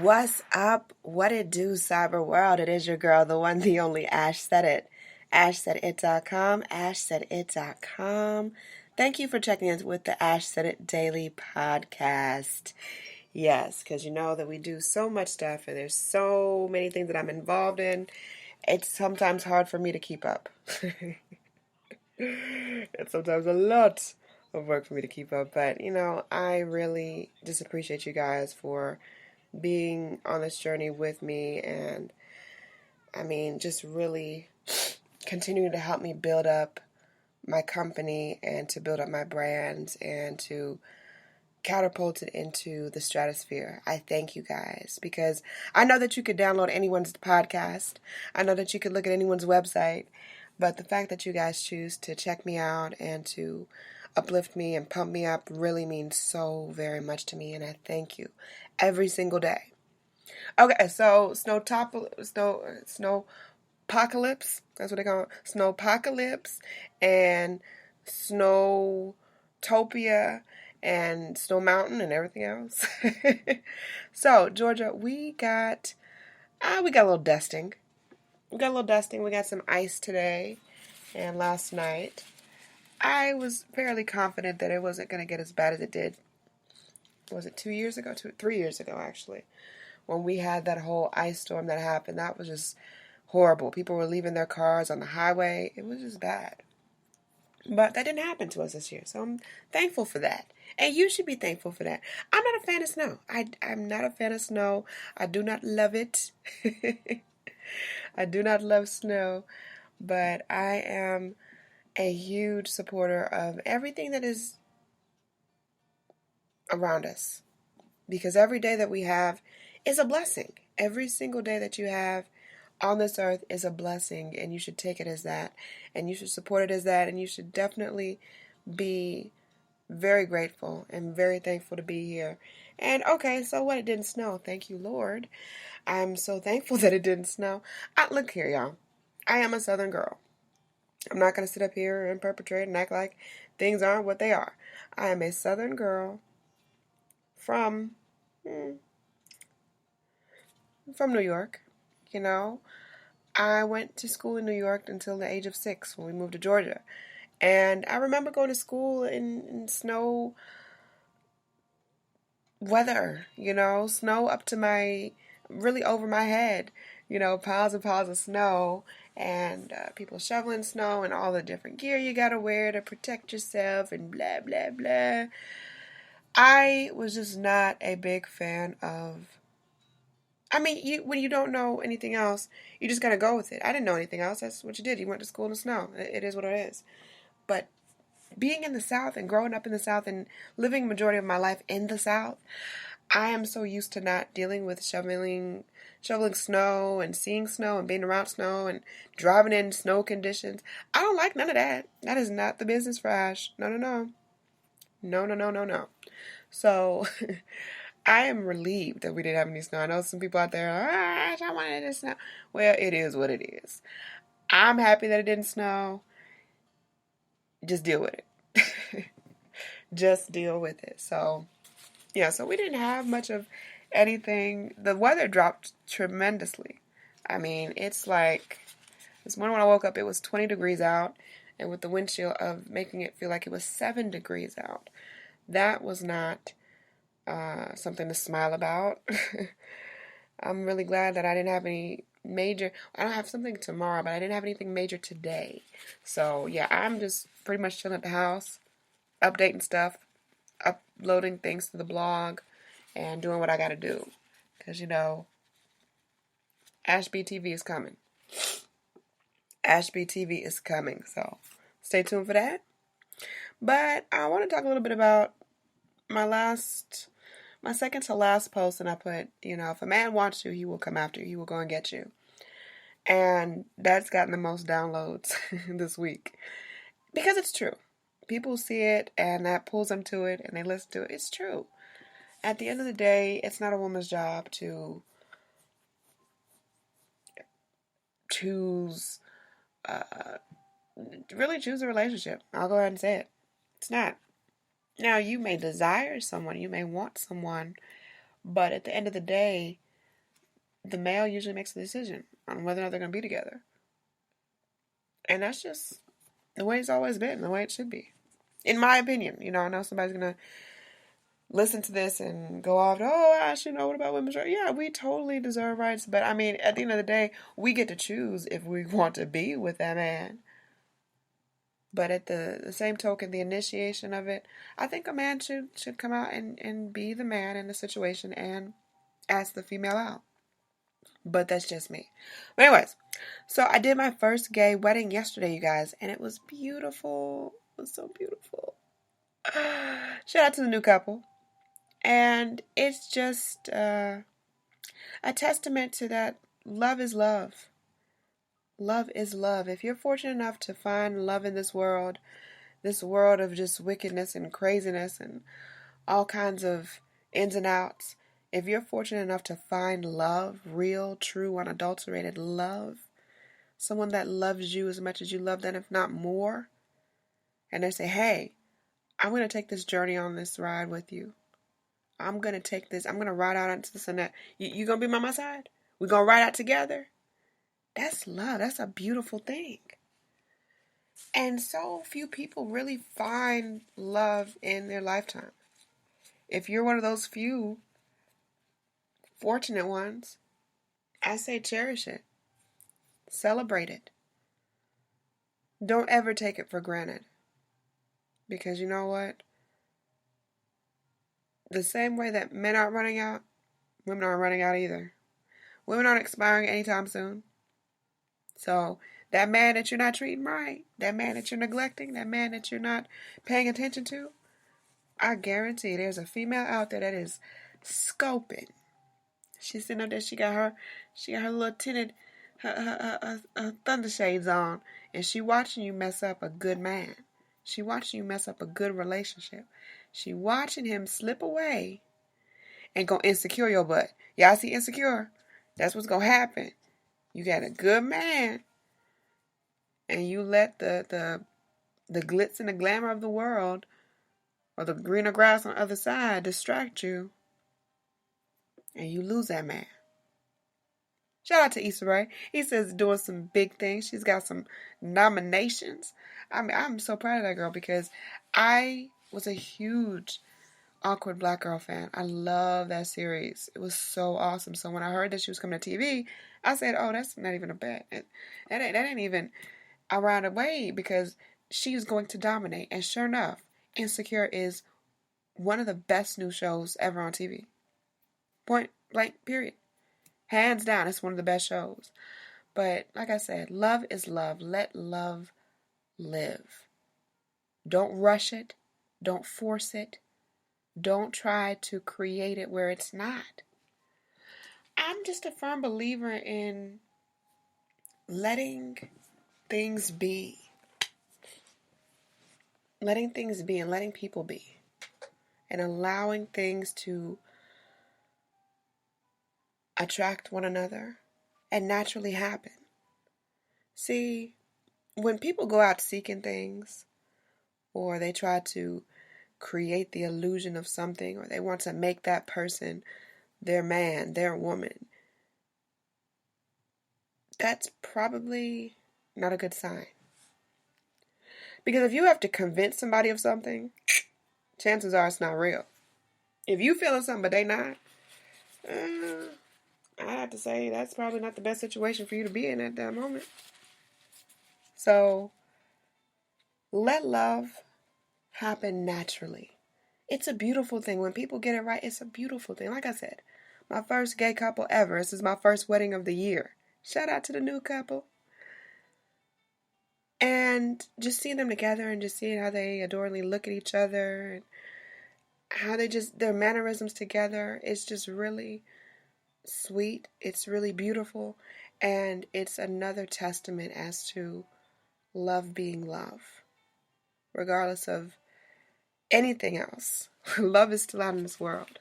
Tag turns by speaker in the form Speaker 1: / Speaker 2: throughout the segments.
Speaker 1: What's up? What it do, cyber world? It is your girl, the one, the only Ash Said It. ashsaidit.com, ashsaidit.com. Thank you for checking in with the Ash Said It Daily Podcast. Yes, because you know that we do so much stuff and there's so many things that I'm involved in. It's sometimes hard for me to keep up. It's sometimes a lot of work for me to keep up. But, I really just appreciate you guys for being on this journey with me, and just really continuing to help me build up my company and to build up my brand and to catapult it into the stratosphere. I thank you guys because I know that you could download anyone's podcast. I know that you could look at anyone's website, but the fact that you guys choose to check me out and to uplift me and pump me up really means so very much to me, and I thank you every single day. Okay, so snowpocalypse, that's what they call it, snowpocalypse, and snowtopia, and snow mountain, and everything else. So, Georgia, we got a little dusting. We got some ice today, and last night. I was fairly confident that it wasn't going to get as bad as it did. Was it 2 years ago? 3 years ago, actually, when we had that whole ice storm that happened. That was just horrible. People were leaving their cars on the highway. It was just bad. But that didn't happen to us this year, so I'm thankful for that. And you should be thankful for that. I'm not a fan of snow. I'm not a fan of snow. I do not love it. I do not love snow, but I am a huge supporter of everything that is around us, because every day that we have is a blessing. Every single day that you have on this earth is a blessing, and you should take it as that, and you should support it as that, and you should definitely be very grateful and very thankful to be here. And okay, so what? It didn't snow. Thank you, Lord. I'm so thankful that it didn't snow. Look here, y'all. I am a Southern girl. I'm not going to sit up here and perpetrate and act like things aren't what they are. I am a Southern girl from New York. I went to school in New York until the age of 6 when we moved to Georgia. And I remember going to school in snow weather, snow up to really over my head, piles and piles of snow, and people shoveling snow and all the different gear you gotta wear to protect yourself and blah, blah, blah. I was just not a big fan of, when you don't know anything else, you just gotta go with it. I didn't know anything else. That's what you did. You went to school in the snow. It is what it is. But being in the South and growing up in the South and living majority of my life in the South, I am so used to not dealing with shoveling snow and seeing snow and being around snow and driving in snow conditions. I don't like none of that. That is not the business for Ash. No, no, no. No, no, no, no, no. So I am relieved that we didn't have any snow. I know some people out there, Ash, I wanted it to snow. Well, it is what it is. I'm happy that it didn't snow. Just deal with it. Just deal with it. So, yeah, so we didn't have much of anything. The weather dropped tremendously. It's like, this morning when I woke up, it was 20 degrees out, and with the wind chill of making it feel like it was 7 degrees out. That was not something to smile about. I'm really glad that I didn't have any major, I don't have something tomorrow, but I didn't have anything major today. So, yeah, I'm just pretty much chilling at the house, updating stuff, uploading things to the blog, and doing what I gotta do. Because, Ashby TV is coming. Ashby TV is coming, so stay tuned for that. But I want to talk a little bit about my second to last post, and I put, if a man wants you, he will come after you. He will go and get you. And that's gotten the most downloads this week. Because it's true. People see it, and that pulls them to it, and they listen to it. It's true. At the end of the day, it's not a woman's job to choose a relationship. I'll go ahead and say it. It's not. Now, you may desire someone, you may want someone, but at the end of the day, the male usually makes the decision on whether or not they're going to be together. And that's just the way it's always been, the way it should be. In my opinion. I know somebody's going to listen to this and go off, Ash, what about women's rights? Yeah, we totally deserve rights. But, I mean, at the end of the day, we get to choose if we want to be with that man. But at the same token, the initiation of it, I think a man should come out and be the man in the situation and ask the female out. But that's just me. But anyways, so I did my first gay wedding yesterday, you guys, and it was beautiful. It was so beautiful. Shout out to the new couple. And it's just a testament to that love is love. Love is love. If you're fortunate enough to find love in this world of just wickedness and craziness and all kinds of ins and outs, if you're fortunate enough to find love, real, true, unadulterated love, someone that loves you as much as you love them, if not more, and they say, hey, I'm going to take this journey on this ride with you. I'm going to ride out into the sun. You going to be by my side? We're going to ride out together? That's love. That's a beautiful thing. And so few people really find love in their lifetime. If you're one of those few fortunate ones, I say cherish it. Celebrate it. Don't ever take it for granted. Because you know what? The same way that men aren't running out, women aren't running out either. Women aren't expiring anytime soon. So that man that you're not treating right, that man that you're neglecting, that man that you're not paying attention to, I guarantee there's a female out there that is scoping. She's sitting up there, she got her little tinted, her thunder shades on, and she watching you mess up a good man. She watching you mess up a good relationship. She watching him slip away and go insecure your butt. Y'all see Insecure? That's what's gonna happen. You got a good man, and you let the glitz and the glamour of the world, or the greener grass on the other side, distract you, and you lose that man. Shout out to Issa Rae. Issa's doing some big things. She's got some nominations. I'm so proud of that girl because I was a huge Awkward Black Girl fan. I love that series. It was so awesome. So when I heard that she was coming to TV, I said, oh, that's not even a bet. That ain't even a round away because she's going to dominate. And sure enough, Insecure is one of the best new shows ever on TV. Point blank, period. Hands down, it's one of the best shows. But like I said, love is love. Let love live. Don't rush it. Don't force it. Don't try to create it where it's not. I'm just a firm believer in letting things be. Letting things be and letting people be. And allowing things to attract one another and naturally happen. See, when people go out seeking things, or they try to create the illusion of something, or they want to make that person their man, their woman, that's probably not a good sign. Because if you have to convince somebody of something, chances are it's not real. If you feeling something but they not, I have to say that's probably not the best situation for you to be in at that moment. So, let love happen naturally. It's a beautiful thing. When people get it right, it's a beautiful thing. Like I said, my first gay couple ever. This is my first wedding of the year. Shout out to the new couple. And just seeing them together and just seeing how they adorably look at each other and how their mannerisms together, it's just really sweet. It's really beautiful. And it's another testament as to love being love. Regardless of anything else, love is still out in this world.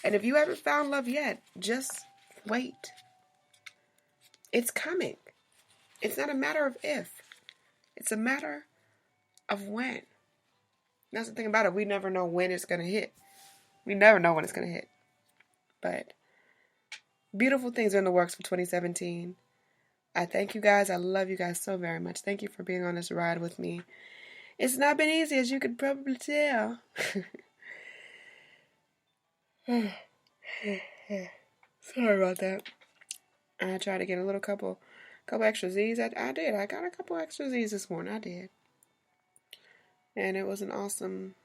Speaker 1: And if you haven't found love yet, just wait. It's coming. It's not a matter of if. It's a matter of when. That's the thing about it. We never know when it's going to hit. We never know when it's going to hit. But Beautiful things are in the works for 2017. I thank you guys. I love you guys so very much. Thank you for being on this ride with me. It's not been easy, as you could probably tell. Sorry about that. I tried to get a little couple extra Z's. I did. I got a couple extra Z's this morning. I did. And it was an awesome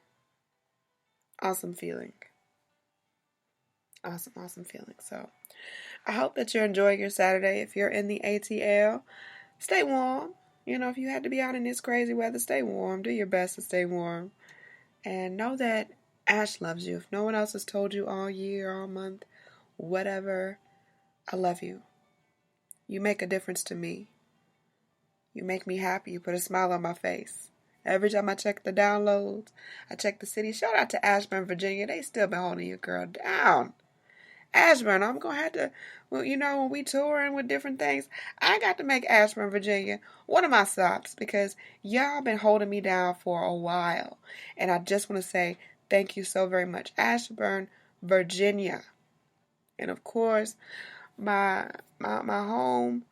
Speaker 1: feeling. Awesome feeling. So I hope that you're enjoying your Saturday. If you're in the ATL, stay warm. You know, if you had to be out in this crazy weather, stay warm. Do your best to stay warm. And know that Ash loves you. If no one else has told you all year, all month, whatever, I love you. You make a difference to me. You make me happy. You put a smile on my face. Every time I check the downloads, I check the city. Shout out to Ashburn, Virginia. They still been holding your girl down. Ashburn, I'm going to have to, well, you know, when we touring with different things, I got to make Ashburn, Virginia one of my stops because y'all been holding me down for a while. And I just want to say thank you so very much. Ashburn, Virginia. And of course, my home,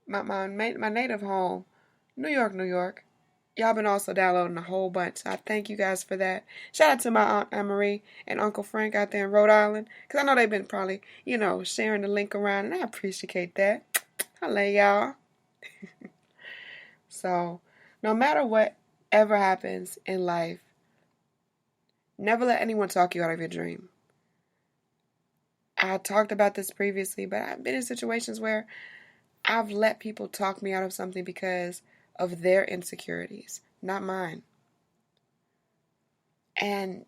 Speaker 1: my native home, New York. Y'all been also downloading a whole bunch. So I thank you guys for that. Shout out to my Aunt Anne-Marie and Uncle Frank out there in Rhode Island. Because I know they've been probably, you know, sharing the link around. And I appreciate that. I love y'all. So, no matter what ever happens in life, never let anyone talk you out of your dream. I talked about this previously, but I've been in situations where I've let people talk me out of something because of their insecurities, not mine. And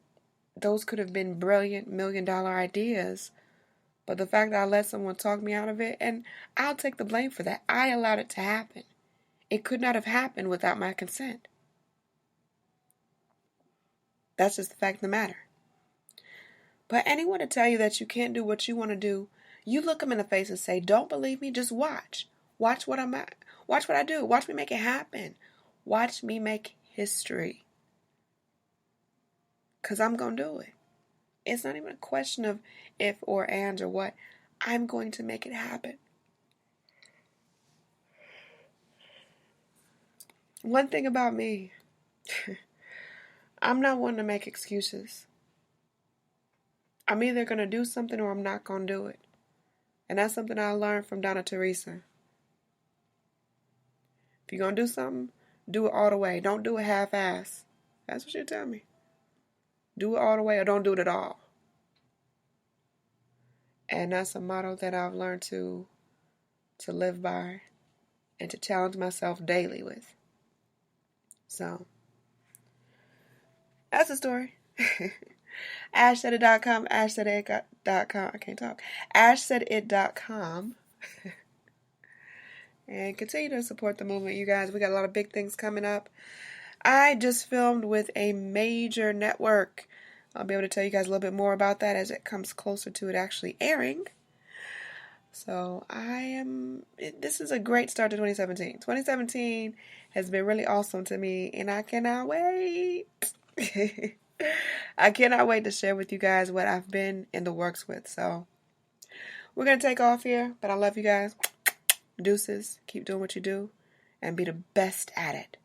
Speaker 1: those could have been brilliant $1,000,000 ideas, but the fact that I let someone talk me out of it, and I'll take the blame for that. I allowed it to happen. It could not have happened without my consent. That's just the fact of the matter. But anyone to tell you that you can't do what you want to do, you look them in the face and say, don't believe me, just watch. Watch what I'm at. Watch what I do. Watch me make it happen. Watch me make history. Because I'm going to do it. It's not even a question of if or and or what. I'm going to make it happen. One thing about me, I'm not one to make excuses. I'm either going to do something or I'm not going to do it. And that's something I learned from Donna Teresa. If you're going to do something, do it all the way. Don't do it half-ass. That's what she tell me. Do it all the way or don't do it at all. And that's a motto that I've learned to live by and to challenge myself daily with. So, that's the story. ashsaidit.com, ashsaidit.com. I can't talk. ashsaidit.com. And continue to support the movement, you guys. We got a lot of big things coming up. I just filmed with a major network. I'll be able to tell you guys a little bit more about that as it comes closer to it actually airing. So this is a great start to 2017. 2017 has been really awesome to me, and I cannot wait. I cannot wait to share with you guys what I've been in the works with. So we're going to take off here, but I love you guys. Deuces. Keep doing what you do and be the best at it.